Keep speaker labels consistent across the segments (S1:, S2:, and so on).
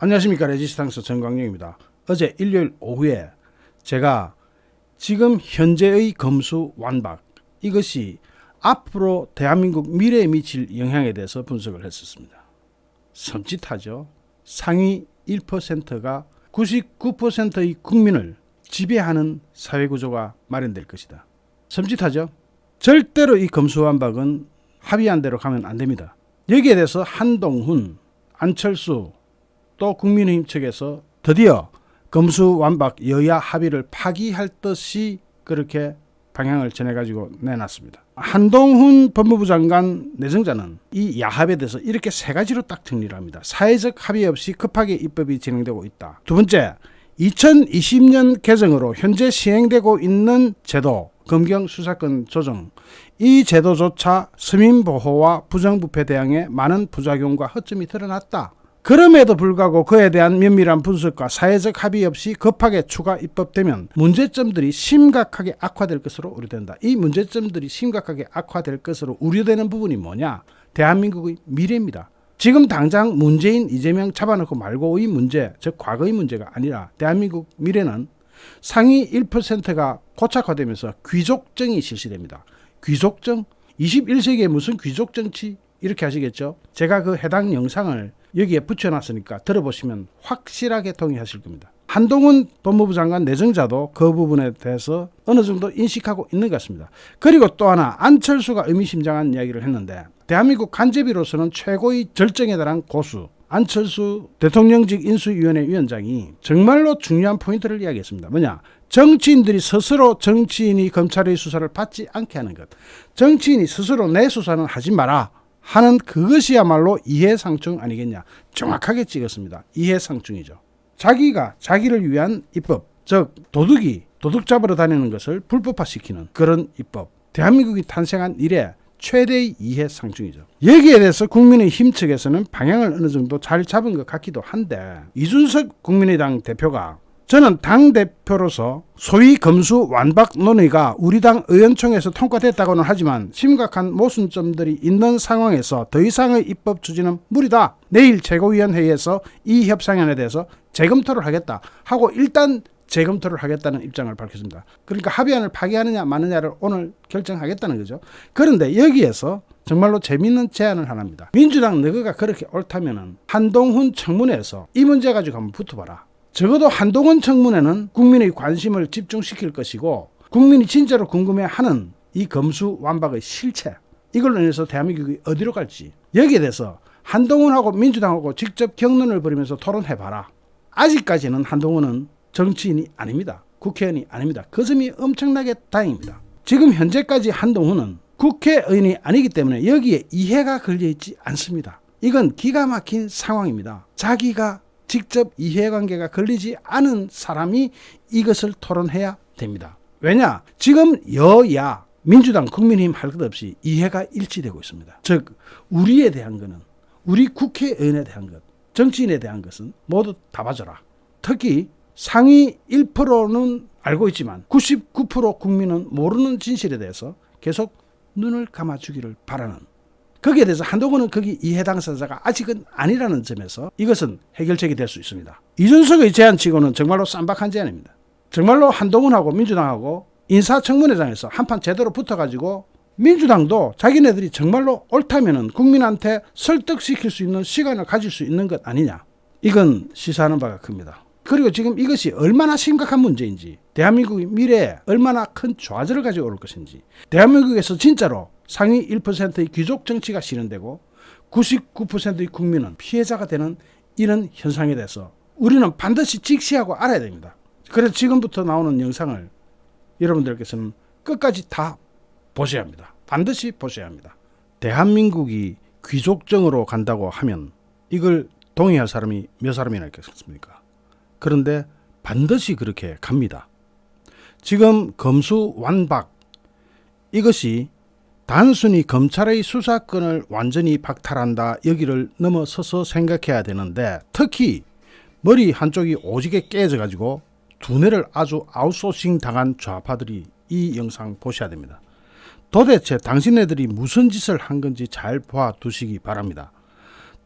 S1: 안녕하십니까. 레지스탕스 정광영입니다. 어제 일요일 오후에 제가 지금 현재의 검수 완박, 이것이 앞으로 대한민국 미래에 미칠 영향에 대해서 분석을 했었습니다. 섬찟하죠. 상위 1%가 99%의 국민을 지배하는 사회구조가 마련될 것이다. 섬찟하죠. 절대로 이 검수완박은 합의한 대로 가면 안 됩니다. 여기에 대해서 한동훈, 안철수, 또 국민의힘 측에서 드디어 검수완박 여야 합의를 파기할 듯이 그렇게 방향을 전해가지고 내놨습니다. 한동훈 법무부 장관 내정자는 이 야합에 대해서 이렇게 세 가지로 딱 정리를 합니다. 사회적 합의 없이 급하게 입법이 진행되고 있다. 두 번째, 2020년 개정으로 현재 시행되고 있는 제도, 검경 수사권 조정, 이 제도조차 서민보호와 부정부패 대응에 많은 부작용과 허점이 드러났다. 그럼에도 불구하고 그에 대한 면밀한 분석과 사회적 합의 없이 급하게 추가 입법되면 문제점들이 심각하게 악화될 것으로 우려된다. 이 문제점들이 심각하게 악화될 것으로 우려되는 부분이 뭐냐? 대한민국의 미래입니다. 지금 당장 문재인, 이재명 잡아놓고 말고의 문제, 즉 과거의 문제가 아니라 대한민국 미래는 상위 1%가 고착화되면서 귀족정이 실시됩니다. 귀족정? 21세기에 무슨 귀족정치? 이렇게 하시겠죠? 제가 그 해당 영상을 여기에 붙여놨으니까 들어보시면 확실하게 동의하실 겁니다. 한동훈 법무부 장관 내정자도 그 부분에 대해서 어느 정도 인식하고 있는 것 같습니다. 그리고 또 하나, 안철수가 의미심장한 이야기를 했는데, 대한민국 간제비로서는 최고의 절정에 달한 고수 안철수 대통령직 인수위원회 위원장이 정말로 중요한 포인트를 이야기했습니다. 뭐냐? 정치인들이 스스로 정치인이 검찰의 수사를 받지 않게 하는 것. 정치인이 스스로 내 수사는 하지 마라 하는 그것이야말로 이해상충 아니겠냐. 정확하게 찍었습니다. 이해상충이죠. 자기가 자기를 위한 입법, 즉 도둑이 도둑 잡으러 다니는 것을 불법화시키는 그런 입법. 대한민국이 탄생한 이래 최대의 이해상충이죠. 여기에 대해서 국민의힘 측에서는 방향을 어느 정도 잘 잡은 것 같기도 한데, 이준석 국민의당 대표가 저는 당대표로서 소위 검수 완박 논의가 우리 당 의원총회에서 통과됐다고는 하지만 심각한 모순점들이 있는 상황에서 더 이상의 입법 추진은 무리다. 내일 최고위원회의에서 이 협상안에 대해서 재검토를 하겠다 하고 일단 재검토를 하겠다는 입장을 밝혔습니다. 그러니까 합의안을 파기하느냐 마느냐를 오늘 결정하겠다는 거죠. 그런데 여기에서 정말로 재미있는 제안을 하나 합니다. 민주당 너가 그렇게 옳다면은 한동훈 청문회에서 이 문제 가지고 한번 붙어봐라. 적어도 한동훈 청문회는 국민의 관심을 집중시킬 것이고, 국민이 진짜로 궁금해하는 이 검수완박의 실체, 이걸로 인해서 대한민국이 어디로 갈지, 여기에 대해서 한동훈하고 민주당하고 직접 격론을 벌이면서 토론해봐라. 아직까지는 한동훈은 정치인이 아닙니다. 국회의원이 아닙니다. 그 점이 엄청나게 다행입니다. 지금 현재까지 한동훈은 국회의원이 아니기 때문에 여기에 이해가 걸려있지 않습니다. 이건 기가 막힌 상황입니다. 자기가 직접 이해관계가 걸리지 않은 사람이 이것을 토론해야 됩니다. 왜냐? 지금 여야, 민주당, 국민의힘 할 것 없이 이해가 일치되고 있습니다. 즉 우리에 대한 것은, 우리 국회의원에 대한 것, 정치인에 대한 것은 모두 다 봐줘라. 특히 상위 1%는 알고 있지만 99% 국민은 모르는 진실에 대해서 계속 눈을 감아주기를 바라는, 거기에 대해서 한동훈은 거기 이해 당사자가 아직은 아니라는 점에서 이것은 해결책이 될 수 있습니다. 이준석의 제안치고는 정말로 쌈박한 제안입니다. 정말로 한동훈하고 민주당하고 인사청문회장에서 한판 제대로 붙어가지고 민주당도 자기네들이 정말로 옳다면은 국민한테 설득시킬 수 있는 시간을 가질 수 있는 것 아니냐. 이건 시사하는 바가 큽니다. 그리고 지금 이것이 얼마나 심각한 문제인지, 대한민국의 미래에 얼마나 큰 좌절을 가지고 올 것인지, 대한민국에서 진짜로 상위 1%의 귀족 정치가 실현되고 99%의 국민은 피해자가 되는 이런 현상에 대해서 우리는 반드시 직시하고 알아야 됩니다. 그래서 지금부터 나오는 영상을 여러분들께서는 끝까지 다 보셔야 합니다. 반드시 보셔야 합니다. 대한민국이 귀족정으로 간다고 하면 이걸 동의할 사람이 몇 사람이나 있겠습니까? 그런데 반드시 그렇게 갑니다. 지금 검수완박, 이것이 단순히 검찰의 수사권을 완전히 박탈한다, 여기를 넘어서서 생각해야 되는데, 특히 머리 한쪽이 오지게 깨져가지고 두뇌를 아주 아웃소싱 당한 좌파들이 이 영상 보셔야 됩니다. 도대체 당신네들이 무슨 짓을 한 건지 잘 봐두시기 바랍니다.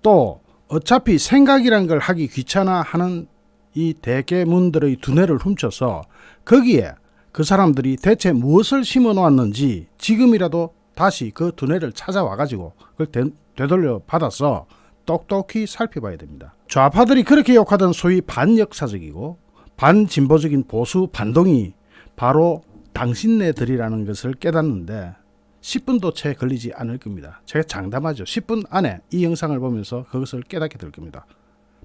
S1: 또 어차피 생각이란 걸 하기 귀찮아하는 이 대개문들의 두뇌를 훔쳐서 거기에 그 사람들이 대체 무엇을 심어 놓았는지 지금이라도 다시 그 두뇌를 찾아와 가지고 그걸 되돌려 받아서 똑똑히 살펴봐야 됩니다. 좌파들이 그렇게 욕하던 소위 반역사적이고 반진보적인 보수 반동이 바로 당신네들이라는 것을 깨닫는데 10분도 채 걸리지 않을 겁니다. 제가 장담하죠. 10분 안에 이 영상을 보면서 그것을 깨닫게 될 겁니다.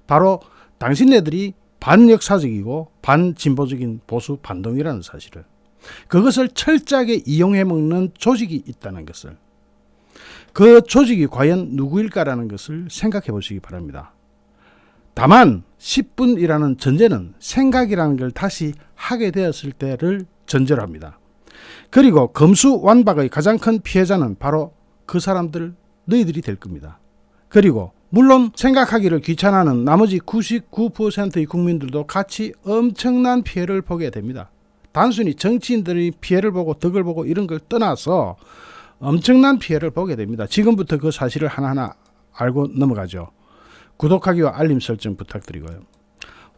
S1: 바로 당신네들이 반역사적이고 반진보적인 보수 반동이라는 사실을, 그것을 철저하게 이용해 먹는 조직이 있다는 것을, 그 조직이 과연 누구일까라는 것을 생각해 보시기 바랍니다. 다만 10분이라는 전제는 생각이라는 걸 다시 하게 되었을 때를 전제로 합니다. 그리고 검수완박의 가장 큰 피해자는 바로 그 사람들, 너희들이 될 겁니다. 그리고 물론 생각하기를 귀찮아하는 나머지 99%의 국민들도 같이 엄청난 피해를 보게 됩니다. 단순히 정치인들이 피해를 보고 덕을 보고 이런 걸 떠나서 엄청난 피해를 보게 됩니다. 지금부터 그 사실을 하나하나 알고 넘어가죠. 구독하기와 알림 설정 부탁드리고요.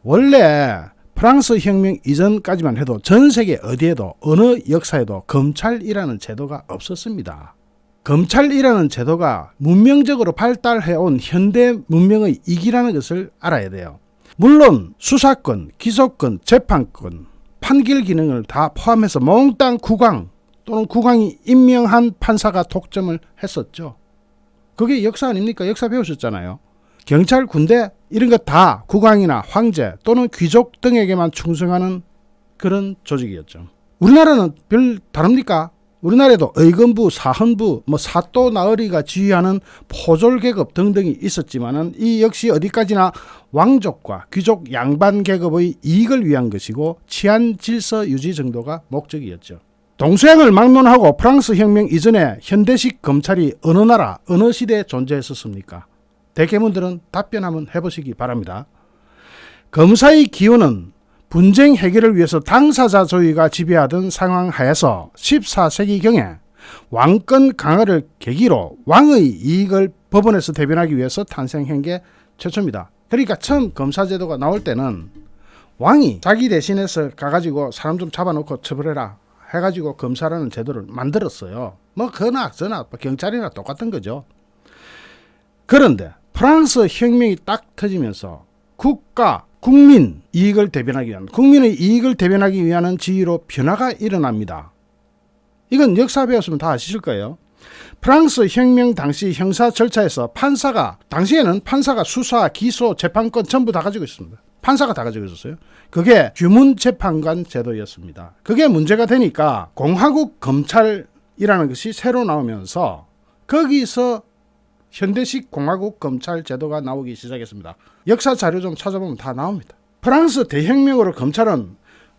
S1: 원래 프랑스 혁명 이전까지만 해도 전 세계 어디에도 어느 역사에도 검찰이라는 제도가 없었습니다. 검찰이라는 제도가 문명적으로 발달해온 현대 문명의 이기라는 것을 알아야 돼요. 물론 수사권, 기소권, 재판권, 판결 기능을 다 포함해서 몽땅 국왕 또는 국왕이 임명한 판사가 독점을 했었죠. 그게 역사 아닙니까? 역사 배우셨잖아요. 경찰, 군대 이런 것 다 국왕이나 황제 또는 귀족 등에게만 충성하는 그런 조직이었죠. 우리나라는 별 다릅니까? 우리나라에도 의검부, 사헌부, 사또 나으리가 지휘하는 포졸계급 등등이 있었지만은 이 역시 어디까지나 왕족과 귀족 양반 계급의 이익을 위한 것이고 치안 질서 유지 정도가 목적이었죠. 동서양을 막론하고 프랑스 혁명 이전에 현대식 검찰이 어느 나라, 어느 시대에 존재했었습니까? 대개문들은 답변 한번 해보시기 바랍니다. 검사의 기원은 분쟁 해결을 위해서 당사자주의가 지배하던 상황 하에서 14세기경에 왕권 강화를 계기로 왕의 이익을 법원에서 대변하기 위해서 탄생한 게 최초입니다. 그러니까 처음 검사제도가 나올 때는 왕이 자기 대신해서 가가지고 사람 좀 잡아놓고 처벌해라 해가지고 검사라는 제도를 만들었어요. 그나 저나 경찰이나 똑같은 거죠. 그런데 프랑스 혁명이 딱 터지면서 국민 이익을 대변하기 위한, 국민의 이익을 대변하기 위한 지위로 변화가 일어납니다. 이건 역사 배웠으면 다 아시실 거예요. 프랑스 혁명 당시 형사 절차에서 당시에는 판사가 수사, 기소, 재판권 전부 다 가지고 있습니다. 판사가 다 가지고 있었어요. 그게 규문재판관 제도였습니다. 그게 문제가 되니까 공화국 검찰이라는 것이 새로 나오면서 거기서 현대식 공화국 검찰 제도가 나오기 시작했습니다. 역사 자료 좀 찾아보면 다 나옵니다. 프랑스 대혁명으로 검찰은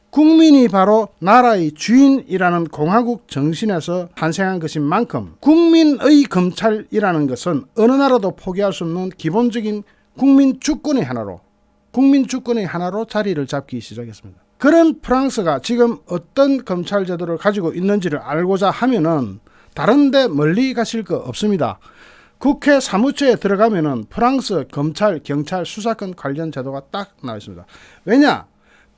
S1: 국민이 바로 나라의 주인이라는 공화국 정신에서 탄생한 것인 만큼 국민의 검찰이라는 것은 어느 나라도 포기할 수 없는 기본적인 국민 주권의 하나로 자리를 잡기 시작했습니다. 그런 프랑스가 지금 어떤 검찰 제도를 가지고 있는지를 알고자 하면은 다른데 멀리 가실 거 없습니다. 국회 사무처에 들어가면은 프랑스 검찰, 경찰, 수사권 관련 제도가 딱 나와 있습니다. 왜냐?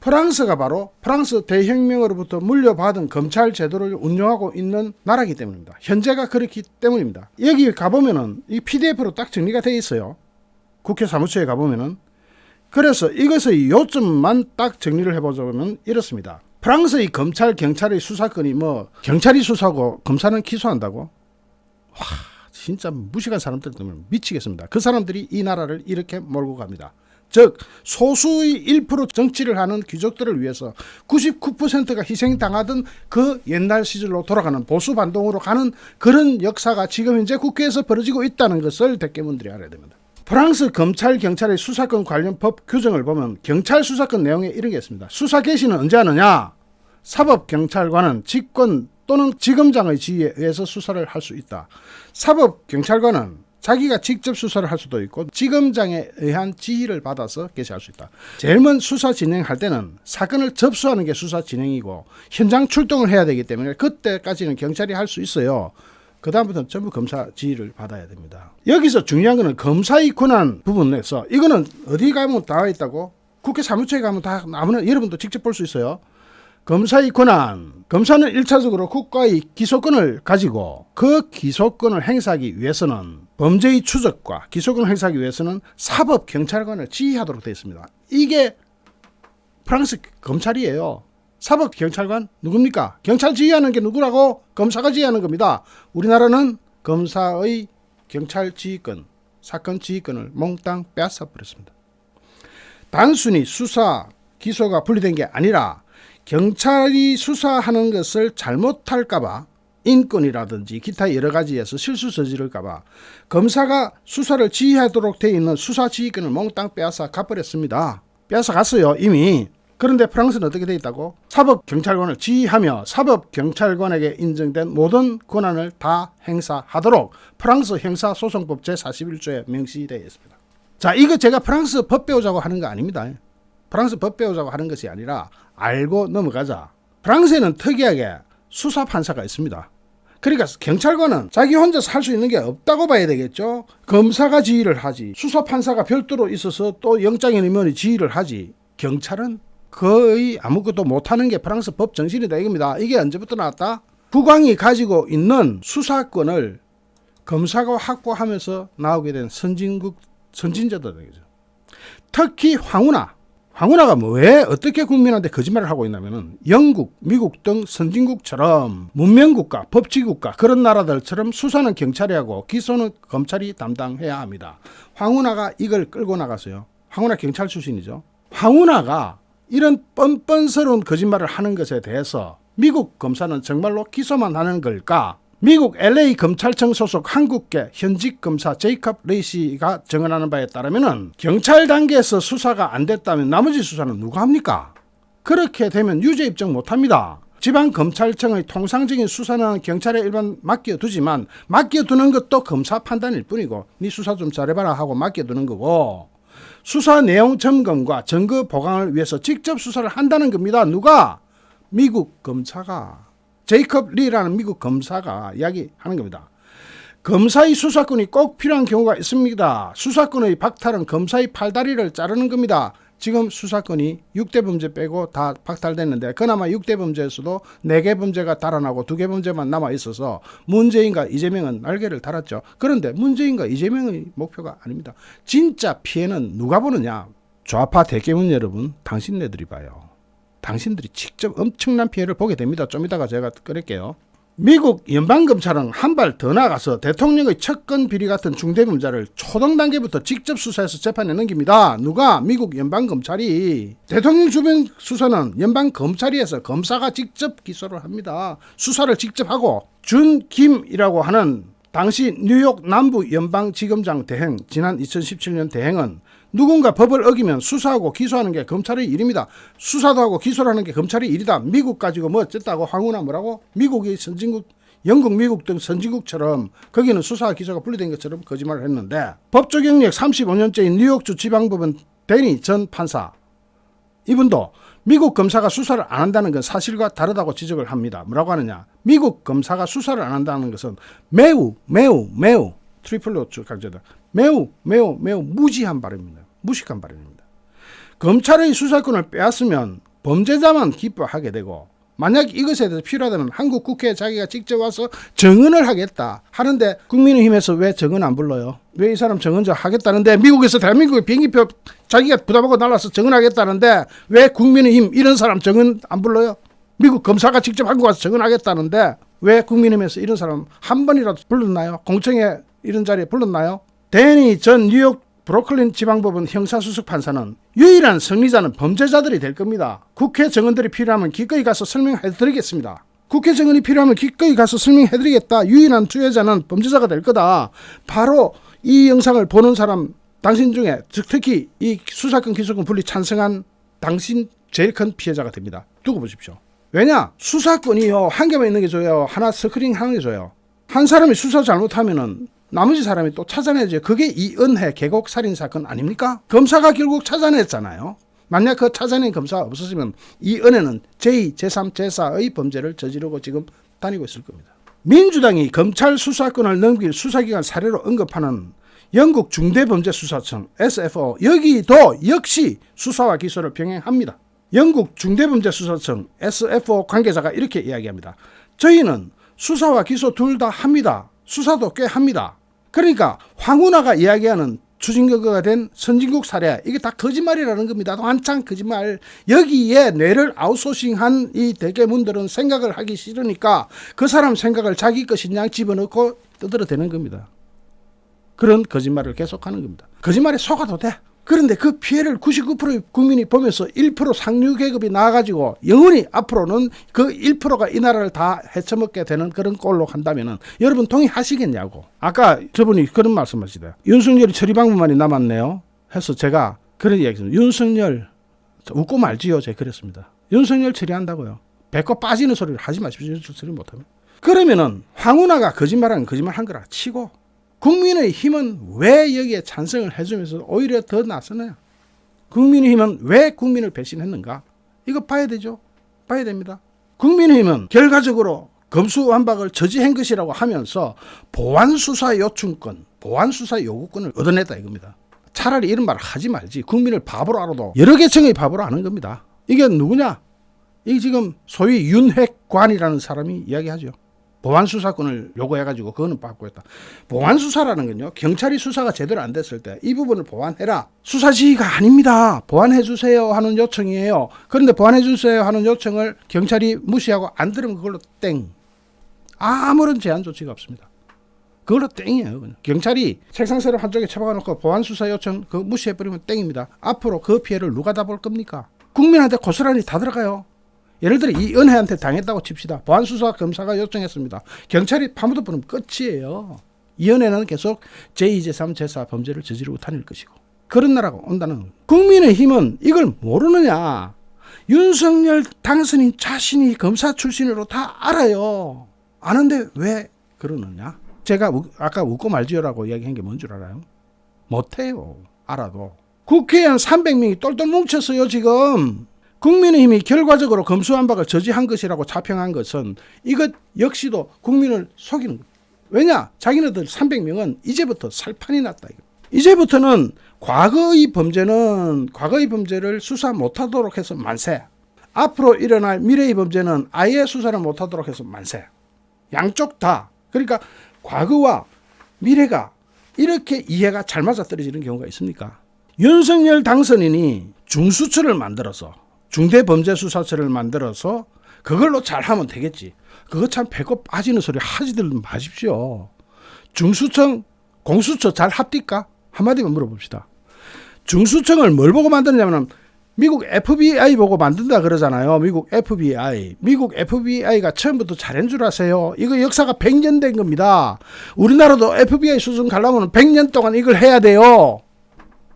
S1: 프랑스가 바로 프랑스 대혁명으로부터 물려받은 검찰 제도를 운영하고 있는 나라이기 때문입니다. 현재가 그렇기 때문입니다. 여기 가보면은 이 PDF로 딱 정리가 되어 있어요. 국회 사무처에 가보면은. 그래서 이것의 요점만 딱 정리를 해보자면 이렇습니다. 프랑스의 검찰, 경찰의 수사권이 경찰이 수사하고 검사는 기소한다고? 진짜 무식한 사람들 때문에 미치겠습니다. 그 사람들이 이 나라를 이렇게 몰고 갑니다. 즉 소수의 1% 정치를 하는 귀족들을 위해서 99%가 희생당하던 그 옛날 시절로 돌아가는 보수 반동으로 가는 그런 역사가 지금 현재 국회에서 벌어지고 있다는 것을 대개문들이 알아야 됩니다. 프랑스 검찰, 경찰의 수사권 관련 법 규정을 보면 경찰 수사권 내용에 이런 게 있습니다. 수사 개시는 언제 하느냐? 사법경찰관은 직권 또는 지검장의 지휘에 의해서 수사를 할 수 있다. 사법경찰관은 자기가 직접 수사를 할 수도 있고 지검장에 의한 지휘를 받아서 개시할 수 있다. 제일 먼저 수사 진행할 때는 사건을 접수하는 게 수사 진행이고 현장 출동을 해야 되기 때문에 그때까지는 경찰이 할 수 있어요. 그 다음부터는 전부 검사 지휘를 받아야 됩니다. 여기서 중요한 거는 검사의 권한 부분에서 이거는 어디 가면 나와 있다고? 국회 사무처에 가면 다 나오는, 여러분도 직접 볼 수 있어요. 검사의 권한. 검사는 1차적으로 국가의 기소권을 가지고 그 기소권을 행사하기 위해서는 범죄의 추적과 기소권을 행사하기 위해서는 사법경찰관을 지휘하도록 되어 있습니다. 이게 프랑스 검찰이에요. 사법경찰관 누굽니까? 경찰 지휘하는 게 누구라고? 검사가 지휘하는 겁니다. 우리나라는 검사의 경찰 지휘권, 사건 지휘권을 몽땅 빼앗아 버렸습니다. 단순히 수사, 기소가 분리된 게 아니라 경찰이 수사하는 것을 잘못할까봐 인권이라든지 기타 여러 가지에서 실수 저지를까봐 검사가 수사를 지휘하도록 되어 있는 수사 지휘권을 몽땅 빼앗아 가버렸습니다. 빼앗아 갔어요 이미. 그런데 프랑스는 어떻게 되어 있다고? 사법경찰관을 지휘하며 사법경찰관에게 인정된 모든 권한을 다 행사하도록 프랑스 형사소송법 제41조에 명시되어 있습니다. 자, 이거 제가 프랑스 법 배우자고 하는 거 아닙니다. 프랑스 법 배우자고 하는 것이 아니라 알고 넘어가자. 프랑스에는 특이하게 수사판사가 있습니다. 그러니까 경찰관은 자기 혼자서 할 수 있는 게 없다고 봐야 되겠죠. 검사가 지휘를 하지, 수사판사가 별도로 있어서 또 영장인의원이 지휘를 하지, 경찰은 거의 아무것도 못하는 게 프랑스 법 정신이다 이겁니다. 이게 언제부터 나왔다? 국왕이 가지고 있는 수사권을 검사가 확보하면서 나오게 된 선진자들 되겠죠. 특히 황운하가 왜 어떻게 국민한테 거짓말을 하고 있냐면은 영국, 미국 등 선진국처럼 문명국가, 법치국가 그런 나라들처럼 수사는 경찰이 하고 기소는 검찰이 담당해야 합니다. 황운하가 이걸 끌고 나갔어요. 황운하 경찰 출신이죠. 황운하가 이런 뻔뻔스러운 거짓말을 하는 것에 대해서 미국 검사는 정말로 기소만 하는 걸까? 미국 LA 검찰청 소속 한국계 현직 검사 제이컵 레이시가 증언하는 바에 따르면 경찰 단계에서 수사가 안 됐다면 나머지 수사는 누가 합니까? 그렇게 되면 유죄 입증 못합니다. 지방검찰청의 통상적인 수사는 경찰에 일반 맡겨두지만 맡겨두는 것도 검사 판단일 뿐이고 네 수사 좀 잘해봐라 하고 맡겨두는 거고 수사 내용 점검과 증거 보강을 위해서 직접 수사를 한다는 겁니다. 누가? 미국 검사가. 제이컵 리라는 미국 검사가 이야기하는 겁니다. 검사의 수사권이 꼭 필요한 경우가 있습니다. 수사권의 박탈은 검사의 팔다리를 자르는 겁니다. 지금 수사권이 6대 범죄 빼고 다 박탈됐는데 그나마 6대 범죄에서도 4개 범죄가 달아나고 2개 범죄만 남아있어서 문재인과 이재명은 날개를 달았죠. 그런데 문재인과 이재명의 목표가 아닙니다. 진짜 피해는 누가 보느냐? 좌파 대깨문 여러분, 당신네들이 봐요. 당신들이 직접 엄청난 피해를 보게 됩니다. 좀 이따가 제가 꺼낼게요. 미국 연방검찰은 한 발 더 나가서 대통령의 측근 비리 같은 중대범죄를 초등 단계부터 직접 수사해서 재판에 넘깁니다. 누가? 미국 연방검찰이. 대통령 주변 수사는 연방검찰이 해서 검사가 직접 기소를 합니다. 수사를 직접 하고 준 김이라고 하는 당시 뉴욕 남부 연방지검장 대행, 지난 2017년 대행은 누군가 법을 어기면 수사하고 기소하는 게 검찰의 일입니다. 수사도 하고 기소를 하는 게 검찰의 일이다. 미국 가지고 뭐 어쨌다고 황운하 뭐라고? 미국이 선진국, 영국, 미국 등 선진국처럼 거기는 수사와 기소가 분리된 것처럼 거짓말을 했는데 법조 경력 35년째인 뉴욕주 지방법원 데니 전 판사 이분도 미국 검사가 수사를 안 한다는 건 사실과 다르다고 지적을 합니다. 뭐라고 하느냐? 미국 검사가 수사를 안 한다는 것은 매우 트리플로 강조다. 매우 무지한 발언입니다. 무식한 발언입니다. 검찰의 수사권을 빼앗으면 범죄자만 기뻐하게 되고 만약 이것에 대해서 필요하다면 한국 국회에 자기가 직접 와서 증언을 하겠다 하는데 국민의힘에서 왜 증언 안 불러요? 왜 이 사람 증언 하겠다는데 미국에서 대한민국의 비행기표 자기가 부담하고 날라서 증언하겠다는데 왜 국민의힘 이런 사람 증언 안 불러요? 미국 검사가 직접 한국 와서 증언하겠다는데 왜 국민의힘에서 이런 사람 한 번이라도 불렀나요? 공청회 이런 자리에 불렀나요? 데니 전 뉴욕 브루클린 지방법원 형사수석 판사는 유일한 승리자는 범죄자들이 될 겁니다. 국회 증언들이 필요하면 기꺼이 가서 설명해드리겠습니다. 국회 증언이 필요하면 기꺼이 가서 설명해드리겠다. 유일한 투여자는 범죄자가 될 거다. 바로 이 영상을 보는 사람 당신 중에 특히 이 수사권 기소권 분리 찬성한 당신 제일 큰 피해자가 됩니다. 두고 보십시오. 왜냐? 수사권이요 한 개만 있는 게 좋아요. 하나 스크린 하는 게 좋아요. 한 사람이 수사 잘못하면은 나머지 사람이 또 찾아내죠. 그게 이은혜 계곡 살인 사건 아닙니까? 검사가 결국 찾아냈잖아요. 만약 그 찾아낸 검사가 없었으면 이은혜는 제2, 제3, 제4의 범죄를 저지르고 지금 다니고 있을 겁니다. 민주당이 검찰 수사권을 넘길 수사기관 사례로 언급하는 영국 중대범죄수사청 SFO, 여기도 역시 수사와 기소를 병행합니다. 영국 중대범죄수사청 SFO 관계자가 이렇게 이야기합니다. 저희는 수사와 기소 둘 다 합니다. 수사도 꽤 합니다. 그러니까 황운하가 이야기하는 추징거가 된 선진국 사례, 이게 다 거짓말이라는 겁니다. 한창 거짓말. 여기에 뇌를 아웃소싱한 이 대개문들은 생각을 하기 싫으니까 그 사람 생각을 자기 것이냐 집어넣고 떠들어대는 겁니다. 그런 거짓말을 계속하는 겁니다. 거짓말에 속아도 돼. 그런데 그 피해를 99%의 국민이 보면서 1% 상류 계급이 나와가지고 영원히 앞으로는 그 1%가 이 나라를 다 헤쳐먹게 되는 그런 꼴로 간다면은 여러분 동의하시겠냐고. 아까 저분이 그런 말씀하시대요. 윤석열이 처리 방법만이 남았네요 해서 제가 그런 이야기했습니다. 윤석열 웃고 말지요. 제가 그랬습니다. 윤석열 처리한다고요. 배꼽 빠지는 소리를 하지 마십시오. 윤석열 처리 못하면. 그러면은 황운하가 거짓말한 거라 치고 국민의힘은 왜 여기에 찬성을 해주면서 오히려 더 나서느냐? 국민의힘은 왜 국민을 배신했는가? 이거 봐야 되죠. 봐야 됩니다. 국민의힘은 결과적으로 검수완박을 저지한 것이라고 하면서 보완수사 요청권, 보완수사 요구권을 얻어냈다 이겁니다. 차라리 이런 말을 하지 말지. 국민을 바보로 알아도 여러 계층의 바보로 아는 겁니다. 이게 누구냐? 이게 지금 소위 윤핵관이라는 사람이 이야기하죠. 보완수사권을 요구해가지고 그거는 받고 했다. 보완수사라는 건요, 경찰이 수사가 제대로 안 됐을 때 이 부분을 보완해라. 수사지휘가 아닙니다. 보완해주세요 하는 요청이에요. 그런데 보완해주세요 하는 요청을 경찰이 무시하고 안 들으면 그걸로 땡. 아무런 제한 조치가 없습니다. 그걸로 땡이에요. 그냥. 경찰이 책상세를 한쪽에 쳐박아놓고 보완수사 요청 그거 무시해버리면 땡입니다. 앞으로 그 피해를 누가 다 볼 겁니까? 국민한테 고스란히 다 들어가요. 예를 들어 이 은혜한테 당했다고 칩시다. 보안수사 검사가 요청했습니다. 경찰이 파묻어 버리면 끝이에요. 이 은혜는 계속 제2, 제3, 제4 범죄를 저지르고 다닐 것이고. 그런 나라가 온다는. 국민의힘은 이걸 모르느냐. 윤석열 당선인 자신이 검사 출신으로 다 알아요. 아는데 왜 그러느냐. 제가 아까 웃고 말지요라고 이야기한 게 뭔 줄 알아요? 못해요. 알아도. 국회의원 300명이 똘똘 뭉쳤어요 지금. 국민의힘이 결과적으로 검수완박을 저지한 것이라고 자평한 것은 이것 역시도 국민을 속이는 거예요. 왜냐? 자기네들 300명은 이제부터 살판이 났다. 이제부터는 과거의 범죄를 수사 못하도록 해서 만세. 앞으로 일어날 미래의 범죄는 아예 수사를 못하도록 해서 만세. 양쪽 다. 그러니까 과거와 미래가 이렇게 이해가 잘 맞아떨어지는 경우가 있습니까? 윤석열 당선인이 중수처를 만들어서 중대범죄수사처를 만들어서 그걸로 잘하면 되겠지. 그거 참 배꼽 빠지는 소리 하지들 마십시오. 중수청, 공수처 잘 합니까? 한마디만 물어봅시다. 중수청을 뭘 보고 만드냐면 미국 FBI 보고 만든다 그러잖아요. 미국 FBI. 미국 FBI가 처음부터 잘한 줄 아세요? 이거 역사가 100년 된 겁니다. 우리나라도 FBI 수준 가려면 100년 동안 이걸 해야 돼요.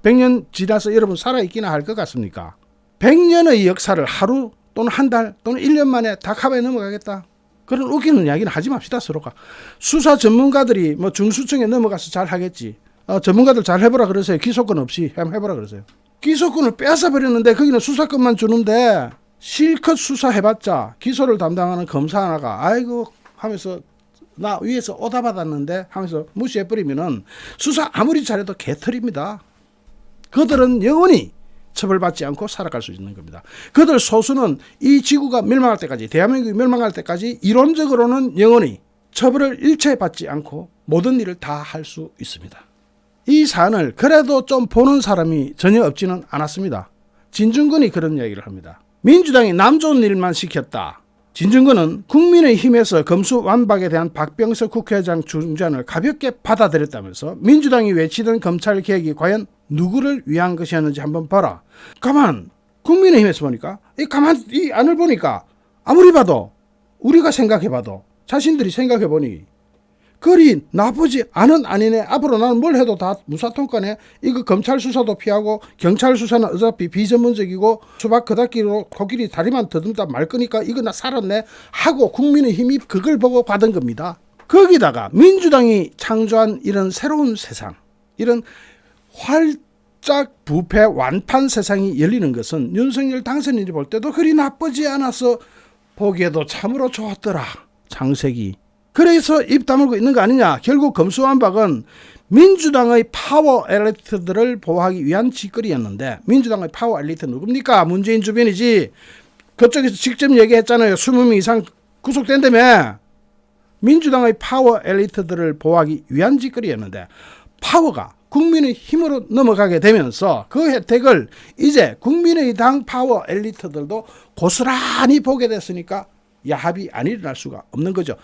S1: 100년 지나서 여러분 살아있기나 할 것 같습니까? 100년의 역사를 하루 또는 한 달 또는 1년 만에 다 커버해 넘어가겠다. 그런 웃기는 이야기는 하지 맙시다 서로가. 수사 전문가들이 뭐 중수청에 넘어가서 잘 하겠지. 전문가들 잘 해보라 그러세요. 기소권 없이 해보라 그러세요. 기소권을 뺏어 버렸는데 거기는 수사권만 주는데 실컷 수사해봤자 기소를 담당하는 검사 하나가 아이고 하면서 나 위에서 오다 받았는데 하면서 무시해버리면은 수사 아무리 잘해도 개털입니다. 그들은 영원히 처벌받지 않고 살아갈 수 있는 겁니다. 그들 소수는 이 지구가 멸망할 때까지, 대한민국이 멸망할 때까지 이론적으로는 영원히 처벌을 일체 받지 않고 모든 일을 다 할 수 있습니다. 이 사안을 그래도 좀 보는 사람이 전혀 없지는 않았습니다. 진중권이 그런 이야기를 합니다. 민주당이 남 좋은 일만 시켰다. 진중권은 국민의힘에서 검수완박에 대한 박병석 국회의장 중재안을 가볍게 받아들였다면서 민주당이 외치던 검찰개혁이 과연 누구를 위한 것이었는지 한번 봐라. 가만 국민의힘에서 보니까 이 안을 보니까 아무리 봐도 우리가 생각해봐도 자신들이 생각해보니 그리 나쁘지 않은 안이네. 앞으로 나는 뭘 해도 다 무사통과네. 이거 검찰 수사도 피하고 경찰 수사는 어차피 비전문적이고 수박 그닥기로 코끼리 다리만 더듬다 말 거니까 이거 나 살았네 하고 국민의힘이 그걸 보고 받은 겁니다. 거기다가 민주당이 창조한 이런 새로운 세상, 이런 활짝 부패 완판 세상이 열리는 것은 윤석열 당선인이 볼 때도 그리 나쁘지 않아서 보기에도 참으로 좋았더라. 장색이 그래서 입 다물고 있는 거 아니냐. 결국 검수완박은 민주당의 파워 엘리트들을 보호하기 위한 짓거리였는데, 민주당의 파워 엘리트 누굽니까? 문재인 주변이지. 그쪽에서 직접 얘기했잖아요. 20명 이상 구속된다며. 민주당의 파워 엘리트들을 보호하기 위한 짓거리였는데, 파워가 국민의 힘으로 넘어가게 되면서 그 혜택을 이제 국민의당 파워 엘리트들도 고스란히 보게 됐으니까 야합이 안 일어날 수가 없는 거죠.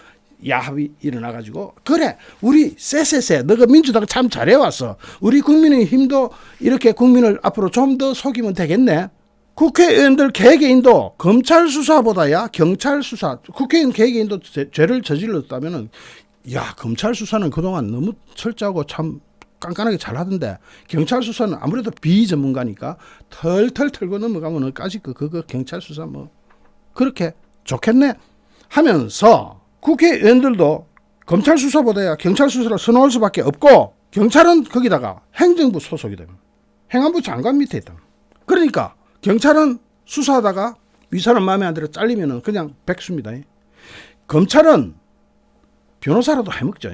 S1: 야합이 일어나가지고, 그래 우리 쎄쎄쎄 너가 민주당 참 잘해왔어. 우리 국민의힘도 이렇게 국민을 앞으로 좀 더 속이면 되겠네. 국회의원들 개개인도 검찰 수사보다야 경찰 수사, 국회의원 개개인도 죄를 저질렀다면은, 야 검찰 수사는 그동안 너무 철저하고 참 깐깐하게 잘하던데, 경찰 수사는 아무래도 비전문가니까 털털 털고 넘어가면 어까지 그거 경찰 수사 뭐 그렇게 좋겠네 하면서, 국회의원들도 검찰 수사보다야 경찰 수사를 선호할 수밖에 없고, 경찰은 거기다가 행정부 소속이 됩니다. 행안부 장관 밑에 있다. 그러니까 경찰은 수사하다가 이 사람 마음에 안 들어 잘리면 그냥 백수입니다. 검찰은 변호사라도 해먹죠.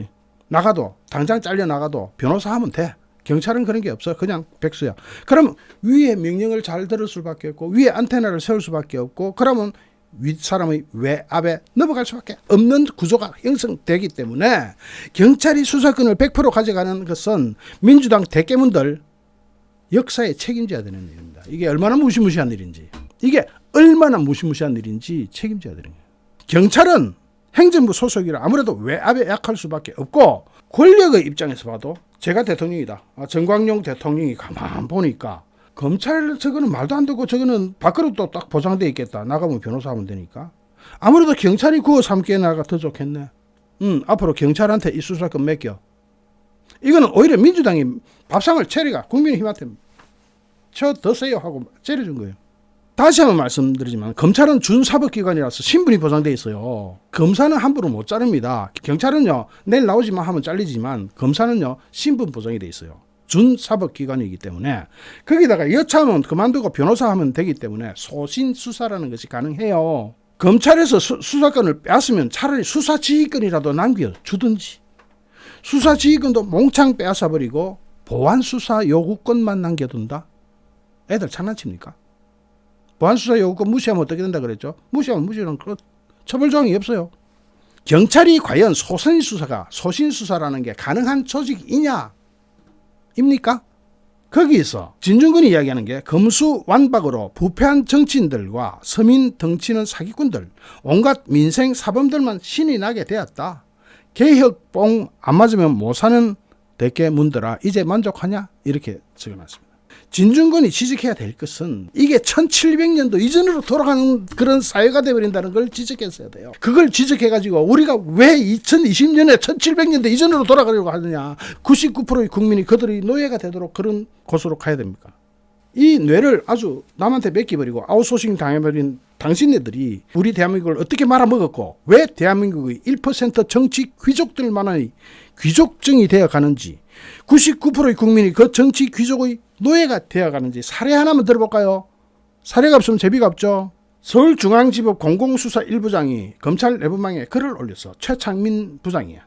S1: 나가도 당장 잘려 나가도 변호사 하면 돼. 경찰은 그런 게 없어. 그냥 백수야. 그럼 위에 명령을 잘 들을 수밖에 없고, 위에 안테나를 세울 수밖에 없고, 그러면 윗사람의 외압에 넘어갈 수밖에 없는 구조가 형성되기 때문에, 경찰이 수사권을 100% 가져가는 것은 민주당 대깨문들 역사에 책임져야 되는 일입니다. 이게 얼마나 무시무시한 일인지, 책임져야 되는 거예요. 경찰은 행정부 소속이라 아무래도 외압에 약할 수밖에 없고, 권력의 입장에서 봐도 제가 대통령이다. 정광용 대통령이 가만 보니까 검찰 저거는 말도 안 되고, 저거는 밖으로 또 딱 보장돼 있겠다. 나가면 변호사 하면 되니까. 아무래도 경찰이 구워 삼게 나가 더 좋겠네. 앞으로 경찰한테 이 수사권 맡겨. 이거는 오히려 민주당이 밥상을 차리가 국민의힘한테 저 드세요 하고 차려준 거예요. 다시 한번 말씀드리지만, 검찰은 준사법기관이라서 신분이 보장돼 있어요. 검사는 함부로 못 자릅니다. 경찰은요 내일 나오지만 하면 잘리지만, 검사는요 신분 보장이 돼 있어요. 준사법기관이기 때문에. 거기다가 여차하면 그만두고 변호사 하면 되기 때문에 소신수사라는 것이 가능해요. 검찰에서 수사권을 뺏으면 차라리 수사지휘권이라도 남겨주든지, 수사지휘권도 몽창 빼앗아버리고 보안수사 요구권만 남겨둔다? 애들 장난칩니까? 보안수사 요구권 무시하면 어떻게 된다 그랬죠? 무시하면 무시는 처벌조항이 없어요. 경찰이 과연 소신수사라는 게 가능한 조직이냐? 입니까? 거기서 진중권이 이야기하는 게, 검수완박으로 부패한 정치인들과 서민 덩치는 사기꾼들, 온갖 민생 사범들만 신이 나게 되었다. 개혁뽕 안 맞으면 못 사는 대깨문들아 이제 만족하냐? 이렇게 적어놨습니다. 진중권이 지적해야 될 것은, 이게 1700년도 이전으로 돌아가는 그런 사회가 되어버린다는 걸 지적했어야 돼요. 그걸 지적해가지고 우리가 왜 2020년에 1700년도 이전으로 돌아가려고 하느냐. 99%의 국민이 그들이 노예가 되도록 그런 곳으로 가야 됩니까? 이 뇌를 아주 남한테 맡겨버리고 아웃소싱 당해버린 당신네들이 우리 대한민국을 어떻게 말아먹었고, 왜 대한민국의 1% 정치 귀족들만의 귀족증이 되어가는지, 99%의 국민이 그 정치 귀족의 노예가 되어가는지 사례 하나만 들어볼까요? 사례가 없으면 제비가 없죠. 서울중앙지법 공공수사 1부장이 검찰 내부망에 글을 올렸어. 최창민 부장이야.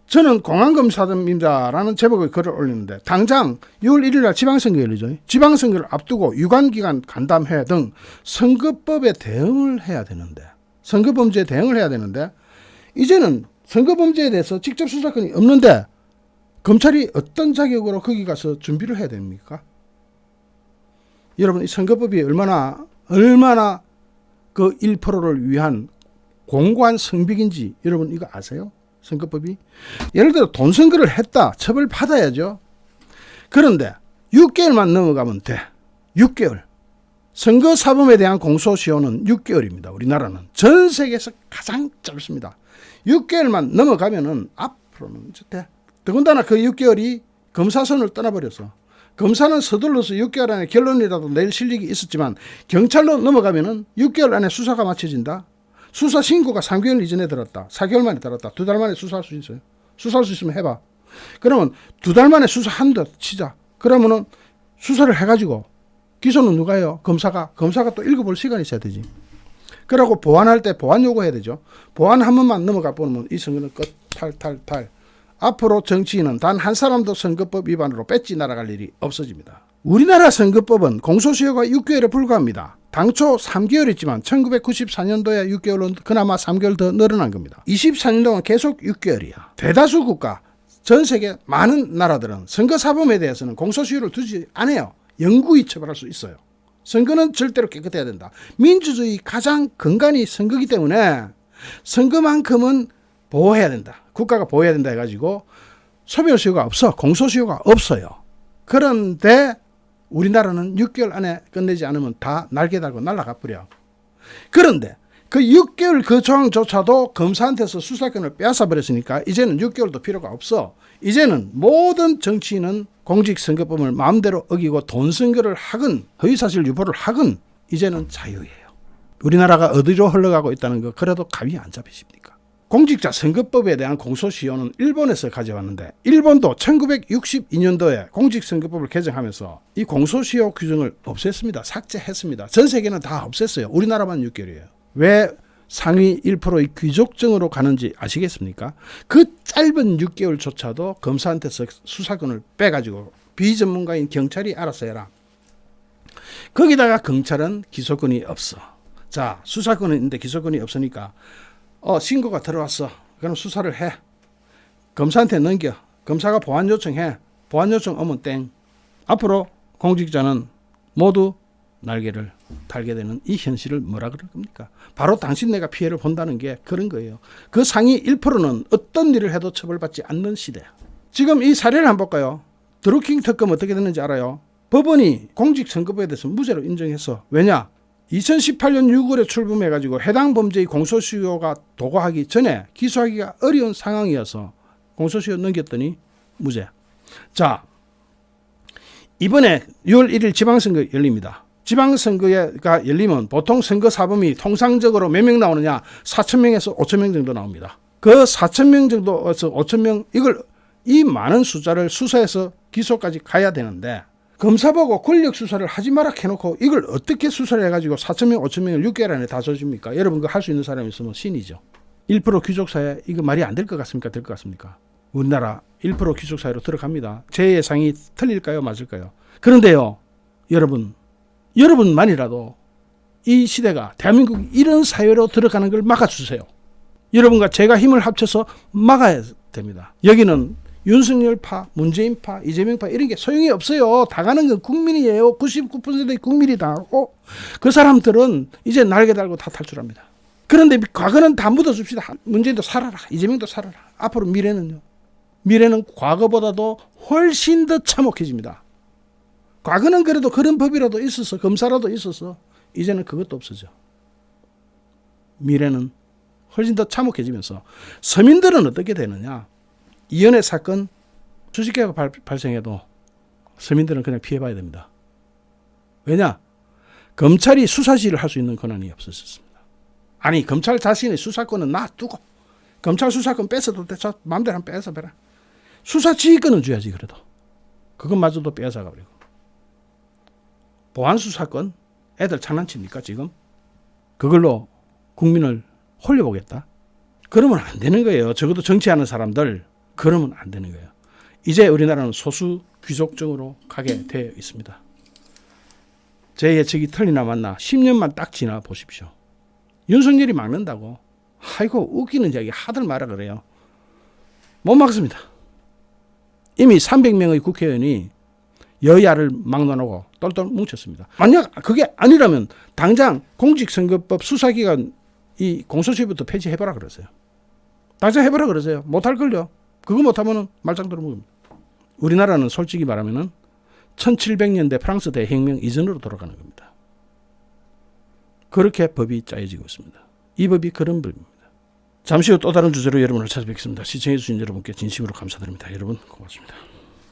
S1: 저는 공안검사입니다 라는 제목의 글을 올렸는데, 당장 6월 1일 날 지방선거 열리죠. 지방선거를 앞두고 유관기관 간담회 등 선거법에 대응을 해야 되는데, 선거범죄에 대응을 해야 되는데, 이제는 선거범죄에 대해서 직접 수사권이 없는데 검찰이 어떤 자격으로 거기 가서 준비를 해야 됩니까? 여러분, 이 선거법이 얼마나 그 1%를 위한 공고한 성벽인지 여러분 이거 아세요? 선거법이. 예를 들어 돈 선거를 했다. 처벌받아야죠. 그런데 6개월만 넘어가면 돼. 6개월. 선거사범에 대한 공소시효는 6개월입니다. 우리나라는. 전 세계에서 가장 짧습니다. 6개월만 넘어가면은 앞으로는 돼. 더군다나 그 6개월이 검사선을 떠나버렸어. 검사는 서둘러서 6개월 안에 결론이라도 낼 실력이 있었지만, 경찰로 넘어가면은 6개월 안에 수사가 마쳐진다. 수사 신고가 3개월 이전에 들었다. 4개월 만에 들었다. 2달 만에 수사할 수 있어요. 수사할 수 있으면 해봐. 그러면 2달 만에 수사한다 치자. 그러면은 수사를 해가지고 기소는 누가 해요? 검사가 또 읽어볼 시간이 있어야 되지. 그러고 보완할 때 보완 요구해야 되죠. 보완 한 번만 넘어가 보면 이 선거는 끝. 탈. 앞으로 정치인은 단 한 사람도 선거법 위반으로 배지 날아갈 일이 없어집니다. 우리나라 선거법은 공소시효가 6개월에 불과합니다. 당초 3개월이지만 1994년도에 6개월은 그나마 3개월 더 늘어난 겁니다. 24년 동안 계속 6개월이야. 대다수 국가, 전 세계 많은 나라들은 선거사범에 대해서는 공소시효를 두지 않아요. 영구히 처벌할 수 있어요. 선거는 절대로 깨끗해야 된다. 민주주의 가장 근간이 선거이기 때문에 선거만큼은 보호해야 된다. 국가가 보호해야 된다 해가지고 소멸시효가 없어. 공소시효가 없어요. 그런데 우리나라는 6개월 안에 끝내지 않으면 다 날개 달고 날아가 버려. 그런데 그 6개월 그 조항조차도 검사한테서 수사권을 빼앗아 버렸으니까 이제는 6개월도 필요가 없어. 이제는 모든 정치인은 공직선거법을 마음대로 어기고 돈선거를 하건 허위사실 유포를 하건 이제는 자유예요. 우리나라가 어디로 흘러가고 있다는 거 그래도 감이 안 잡히십니까? 공직자 선거법에 대한 공소시효는 일본에서 가져왔는데 일본도 1962년도에 공직선거법을 개정하면서 이 공소시효 규정을 없앴습니다. 삭제했습니다. 전 세계는 다 없앴어요. 우리나라만 6개월이에요. 왜 상위 1%의 귀족정으로 가는지 아시겠습니까? 그 짧은 6개월조차도 검사한테서 수사권을 빼가지고 비전문가인 경찰이 알아서 해라. 거기다가 경찰은 기소권이 없어. 자, 수사권은 있는데 기소권이 없으니까 신고가 들어왔어. 그럼 수사를 해. 검사한테 넘겨. 검사가 보완 요청해. 보완 요청 오면 땡. 앞으로 공직자는 모두 날개를 달게 되는 이 현실을 뭐라 그럴 겁니까? 바로 당신네가 피해를 본다는 게 그런 거예요. 그 상위 1%는 어떤 일을 해도 처벌받지 않는 시대야. 지금 이 사례를 한번 볼까요? 드루킹 특검 어떻게 됐는지 알아요? 법원이 공직선거법에 대해서 무죄로 인정했어. 왜냐? 2018년 6월에 출범해가지고 해당 범죄의 공소시효가 도과하기 전에 기소하기가 어려운 상황이어서 공소시효 넘겼더니 무죄. 자, 이번에 6월 1일 지방선거 열립니다. 지방선거가 열리면 보통 선거사범이 통상적으로 몇 명 나오느냐? 4,000명에서 5,000명 정도 나옵니다. 그 4,000명 정도에서 5,000명 이 많은 숫자를 수사해서 기소까지 가야 되는데 검사 보고 권력 수사를 하지 마라 해놓고 이걸 어떻게 수사를 해가지고 4,000명, 5,000명을 6개월 안에 다 줘줍니까? 여러분 그거 할 수 있는 사람이 있으면 신이죠. 1% 귀족사회 이거 말이 안 될 것 같습니까? 될 것 같습니까? 우리나라 1% 귀족사회로 들어갑니다. 제 예상이 틀릴까요? 맞을까요? 그런데요, 여러분만이라도 이 시대가 대한민국이 이런 사회로 들어가는 걸 막아주세요. 여러분과 제가 힘을 합쳐서 막아야 됩니다. 여기는 윤석열파, 문재인파, 이재명파 이런 게 소용이 없어요. 다 가는 건 국민이에요. 99%의 국민이 다 하고 그 사람들은 이제 날개 달고 다 탈출합니다. 그런데 과거는 다 묻어줍시다. 문재인도 살아라. 이재명도 살아라. 앞으로 미래는요. 미래는 과거보다도 훨씬 더 참혹해집니다. 과거는 그래도 그런 법이라도 있었어. 검사라도 있었어. 이제는 그것도 없어져. 미래는 훨씬 더 참혹해지면서 서민들은 어떻게 되느냐. 이연의 사건 수십 개가 발생해도 서민들은 그냥 피해봐야 됩니다. 왜냐? 검찰이 수사 지휘를 할 수 있는 권한이 없었습니다. 아니 검찰 자신의 수사권은 놔두고 검찰 수사권 뺏어도 돼. 마음대로 한번 뺏어봐라. 수사 지휘권은 줘야지 그래도. 그것마저도 뺏어가버리고. 보안 수사권 애들 장난칩니까 지금? 그걸로 국민을 홀려보겠다? 그러면 안 되는 거예요. 적어도 정치하는 사람들 그러면 안 되는 거예요. 이제 우리나라는 소수 귀족정으로 가게 되어 있습니다. 제 예측이 틀리나 맞나 10년만 딱 지나 보십시오. 윤석열이 막는다고 아이고 웃기는 이야기 하들 마라 그래요. 못 막습니다. 이미 300명의 국회의원이 여야를 막론하고 똘똘 뭉쳤습니다. 만약 그게 아니라면 당장 공직선거법 수사기관 이 공소시효부터 폐지해봐라 그러세요. 당장 해봐라 그러세요. 못할걸요. 그거 못하면 말짱 들어먹습니다. 우리나라는 솔직히 말하면 1700년대 프랑스 대혁명 이전으로 돌아가는 겁니다. 그렇게 법이 짜여지고 있습니다. 이 법이 그런 법입니다. 잠시 후 또 다른 주제로 여러분을 찾아뵙겠습니다. 시청해주신 여러분께 진심으로 감사드립니다. 여러분 고맙습니다.